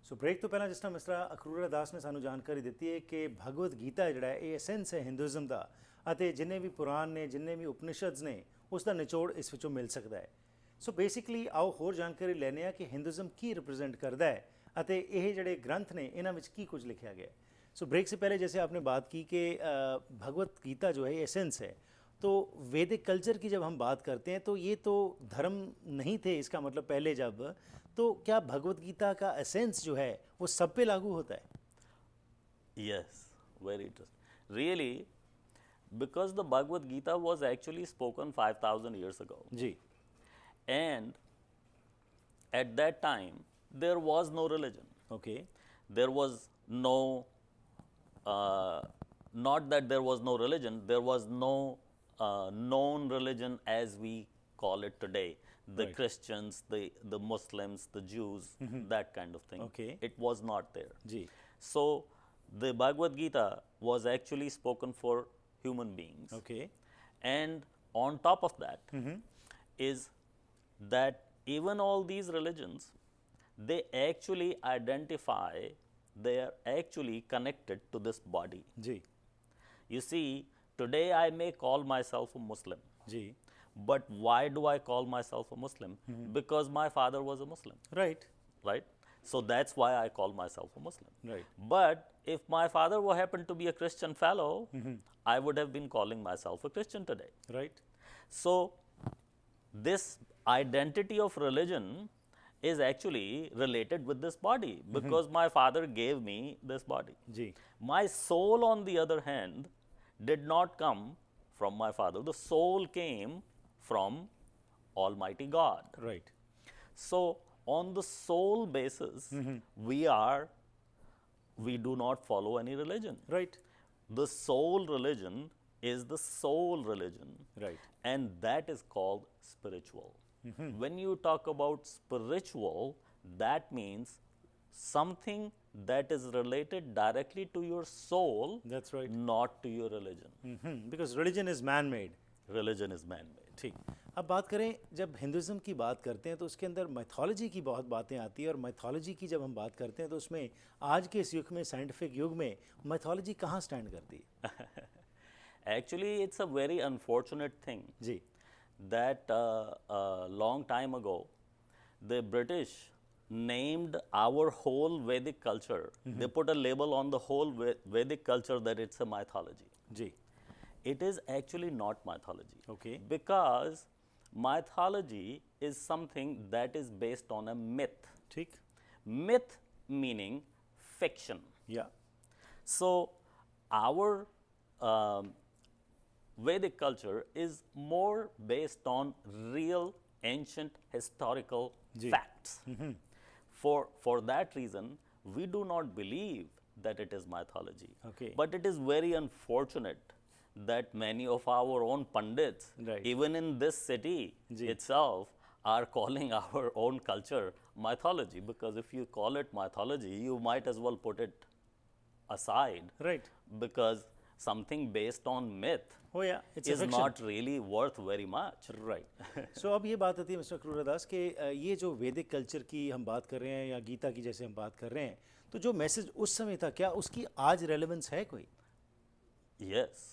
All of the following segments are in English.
ਸੋ break ਤੋਂ ਪਹਿਲਾਂ ਜਿਸ ਤਰ੍ਹਾਂ ਮਿਸਟਰ ਅਕਰੂਰਾ ਦਾਸ ਨੇ ਸਾਨੂੰ ਜਾਣਕਾਰੀ ਦਿੱਤੀ ਹੈ ਕਿ ਭਗਵਦ ਗੀਤਾ ਜਿਹੜਾ ਹੈ ਇਹ ਐਸੈਂਸ ਹੈ ਹਿੰਦੂਇਜ਼ਮ ਦਾ ਅਤੇ ਜਿੰਨੇ ਵੀ ਪੁਰਾਣ ਨੇ ਜਿੰਨੇ ਵੀ ਉਪਨਿਸ਼ਦਸ ਨੇ ਉਸ ਦਾ ਨਿਚੋੜ ਇਸ ਵਿੱਚੋਂ ਮਿਲ ਸਕਦਾ ਹੈ। ਸੋ ਬੇਸਿਕਲੀ ਆਓ ਹੋਰ ਜਾਣਕਾਰੀ ਲੈਂਦੇ ਹਾਂ ਕਿ ਹਿੰਦੂਇਜ਼ਮ ਕੀ रिप्रेजेंट करता है ਅਤੇ ਇਹ ਜਿਹੜੇ ग्रंथ ने इन्हां विच की कुछ लिखा गया है। सो ब्रेक से पहले जैसे आपने बात की कि भगवत गीता जो है एसेंस है, तो वैदिक कल्चर की जब हम बात करते हैं तो ये तो धर्म नहीं थे इसका मतलब पहले जब, तो क्या भगवत गीता का एसेंस जो है वो सब पे लागू होता है? Yes, very interesting. Really, because the Bhagavad Gita was actually spoken 5,000 years ago. जी, And at that time, there was no religion. Okay, There was no, not that there was no religion, there was no known religion as we call it today. The Right. Christians, the Muslims, the Jews, that kind of thing. Okay. It was not there. जी, So, the Bhagavad Gita was actually spoken for human beings. Okay, And on top of that is that even all these religions, they actually identify, they are actually connected to this body. जी, You see, today I may call myself a Muslim, जी, but why do I call myself a Muslim? Because my father was a Muslim, right, right? So that's why I call myself a Muslim. Right, But if my father were happened to be a Christian fellow, I would have been calling myself a Christian today. Right, So, this identity of religion is actually related with this body because my father gave me this body. जी, My soul, on the other hand, did not come from my father. The soul came from Almighty God. Right, So, on the soul basis, we do not follow any religion. Right, The soul religion is the soul religion. Right, And that is called spiritual. When you talk about spiritual, that means something that is related directly to your soul, that's right, not to your religion. Because religion is man made. Religion is man-made. ठीक, अब बात करें जब Hinduism की बात करते हैं तो उसके अंदर मैथोलॉजी की बहुत बातें आती हैं, और मैथोलॉजी की जब हम बात करते हैं तो उसमें आज के इस युग में, साइंटिफिक युग में, मैथोलॉजी कहाँ स्टैंड करती है? Actually, it's a very unfortunate thing जी, that a long time ago, the British named our whole Vedic culture, they put a label on the whole Vedic culture that it's a mythology. जी, It is actually not mythology. Okay. Because mythology is something that is based on a myth. ठीक, Myth meaning fiction. या, So, our Vedic culture is more based on real ancient historical जी. facts. For that reason, we do not believe that it is mythology. Okay. But it is very unfortunate that many of our own pundits, Right. even in this city जी. itself, are calling our own culture mythology. Because if you call it mythology, you might as well put it aside. Right, Because something based on myth हो या, it's is not really worth very much. Right. So अब ये बात आती है mister अक्रूरा दास कि ये जो वैदिक कल्चर की हम बात कर रहे हैं या गीता की जैसे हम बात कर रहे हैं, तो जो मैसेज उस समय था क्या उसकी आज रेलेवेंस है कोई? Yes.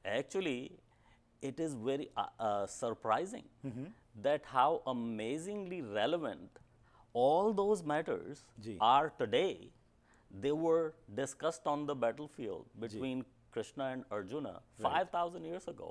Actually, it is very surprising that how amazingly relevant all those matters ji. are today. They were discussed on the battlefield between Krishna and Arjuna 5,000 years ago.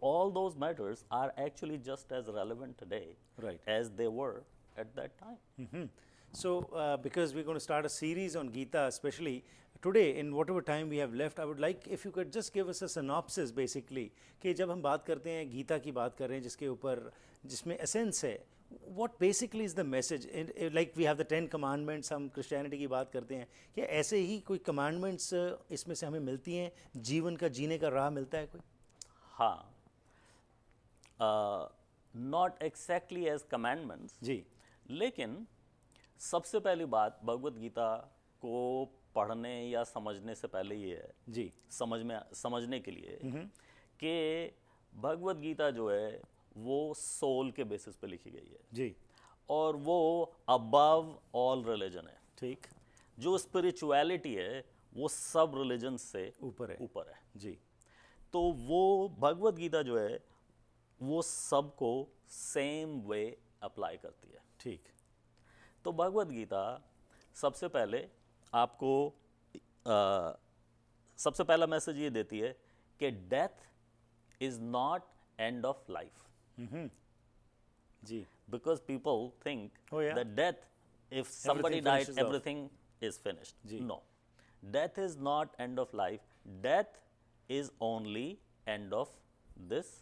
All those matters are actually just as relevant today Right. as they were at that time. So, because we're going to start a series on Gita, especially today, in whatever time we have left, I would like if you could just give us a synopsis basically, कि जब हम बात करते हैं गीता की बात कर रहे हैं जिसके ऊपर जिसमें एसेंस है, what basically is the message? Like we have the 10 commandments, हम क्रिश्चियनिटी की बात करते हैं, क्या ऐसे ही कोई commandments इसमें से हमें मिलती हैं, जीवन का जीने का राह मिलता है कोई? हाँ, not exactly as commandments. जी, लेकिन सबसे पहली बात भगवत गीता को पढ़ने या समझने से पहले ये है, जी, समझने के लिए कि भगवत गीता जो है वो सोल के बेसिस पे लिखी गई है जी, और वो अबव ऑल रिलीजन है। ठीक, जो स्पिरिचुअलिटी है वो सब रिलीजन से ऊपर है। ऊपर है। जी, तो वो भगवत गीता जो है वो सबको सेम वे अप्लाई करती है। ठीक, तो भगवत गीता सबसे पहले आपको सबसे पहला मैसेज ये देती है कि death is not end of life, जी, because people think Oh, yeah. that death, if somebody Everything died, finishes off. everything is finished. Ji. No, death is not end of life. Death is only end of this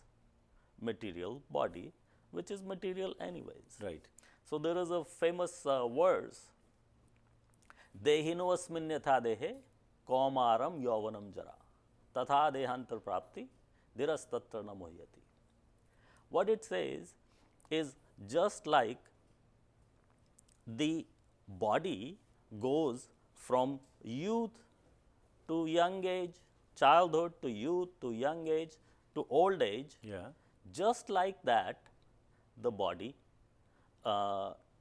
material body, which is material anyways. Right, So there is a famous verse, देहिनो अस्मिन् यथा देहे कौमारम यौवनम जरा तथा देहांतर प्राप्ति धीरस्तत्र न मुह्यति. What it says is just like the body goes from youth to young age, childhood to youth to young age to old age, या, just like that the body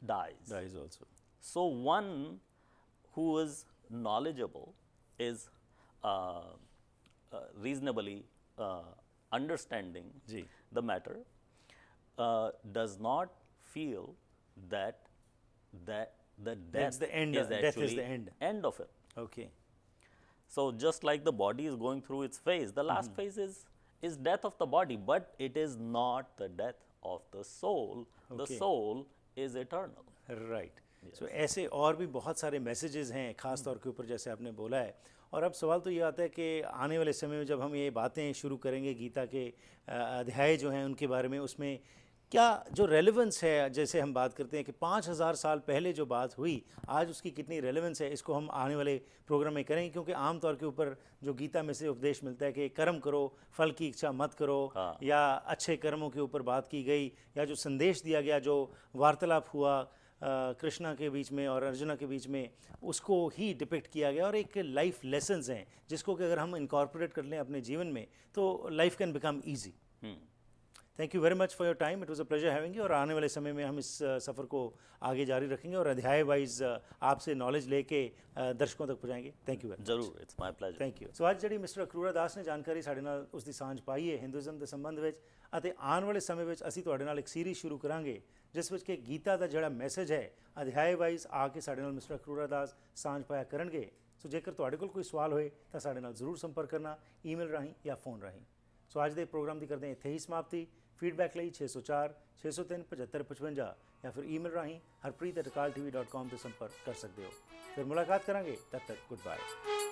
dies. That also, So one who is knowledgeable is reasonably understanding जी, the matter, does not feel that the death the end, is death is actually the end. of it. Okay, So just like the body is going through its phase, the last phase is death of the body, but it is not the death of the soul. The Okay. soul is eternal. Right. So ऐसे और भी बहुत सारे messages हैं ख़ास तौर के ऊपर, जैसे आपने बोला है। और अब सवाल तो ये आता है कि आने वाले समय में जब हम ये बातें शुरू करेंगे गीता के अध्याय जो हैं उनके बारे में, उसमें क्या जो रेलेवेंस है, जैसे हम बात करते हैं कि 5000 साल पहले जो बात हुई आज उसकी कितनी रेलेवेंस है, इसको हम आने वाले प्रोग्राम में करेंगे। क्योंकि आम तौर के ऊपर जो गीता में से उपदेश मिलता है कि कर्म करो, फल की इच्छा मत करो, हाँ। या अच्छे कर्मों के ऊपर बात की गई, या जो संदेश दिया गया, जो वार्तालाप हुआ कृष्णा के बीच में और अर्जुना के बीच में, उसको ही डिपिक्ट किया गया। और एक लाइफ लेसन्स हैं जिसको कि अगर हम इनकॉर्पोरेट कर लें अपने जीवन में तो life can become easy. Thank you very much for your time, it was a pleasure having you. और आने वाले समय में हम इस सफ़र को आगे जारी रखेंगे और अध्याय वाइज आपसे नॉलेज लेके दर्शकों तक पहुँचाएंगे। Thank you very much. जरूर, it's my pleasure. Thank you. So ਅੱਜ ਜਿਹੜੀ ਮਿਸਟਰ ਅਕਰੂਰਾ ਦਾਸ ਨੇ ਜਾਣਕਾਰੀ ਸਾਡੇ ਨਾਲ ਉਸ ਦੀ ਸਾਂਝ ਪਾਈ ਹੈ ਹਿੰਦੂਇਜ਼ਮ ਦੇ ਸੰਬੰਧ ਵਿੱਚ, ਅਤੇ ਆਉਣ ਵਾਲੇ ਸਮੇਂ ਵਿੱਚ ਅਸੀਂ ਤੁਹਾਡੇ ਨਾਲ ਇੱਕ ਸੀਰੀਜ਼ ਸ਼ੁਰੂ ਕਰਾਂਗੇ ਜਿਸ ਵਿੱਚ ਕਿ ਗੀਤਾ ਦਾ ਜਿਹੜਾ ਮੈਸੇਜ ਹੈ ਅਧਿਆਇ ਵਾਈਜ਼ ਆ ਕੇ ਸਾਡੇ ਨਾਲ ਮਿਸਟਰ ਅਕਰੂਰਾ ਦਾਸ ਸਾਂਝ ਪਾਇਆ ਕਰਨਗੇ। ਸੋ ਜੇਕਰ ਤੁਹਾਡੇ ਕੋਲ ਕੋਈ ਸਵਾਲ ਹੋਏ ਤਾਂ ਸਾਡੇ ਨਾਲ ਜ਼ਰੂਰ ਸੰਪਰਕ ਕਰਨਾ, ਈਮੇਲ ਰਾਹੀਂ ਜਾਂ ਫੋਨ ਰਾਹੀਂ। ਸੋ ਅੱਜ ਦੇ ਪ੍ਰੋਗਰਾਮ ਦੀ ਕਰਦੇ ਹਾਂ ਇੱਥੇ ਹੀ ਸਮਾਪਤੀ। ਫੀਡਬੈਕ ਲਈ 604 603 7555 ਜਾਂ ਫਿਰ ਈਮੇਲ ਰਾਹੀਂ harpreet@akaltv.com ਤੇ ਸੰਪਰਕ ਕਰ ਸਕਦੇ ਹੋ। ਫਿਰ ਮੁਲਾਕਾਤ ਕਰਾਂਗੇ, ਤਦ ਤੱਕ ਗੁੱਡ ਬਾਏ।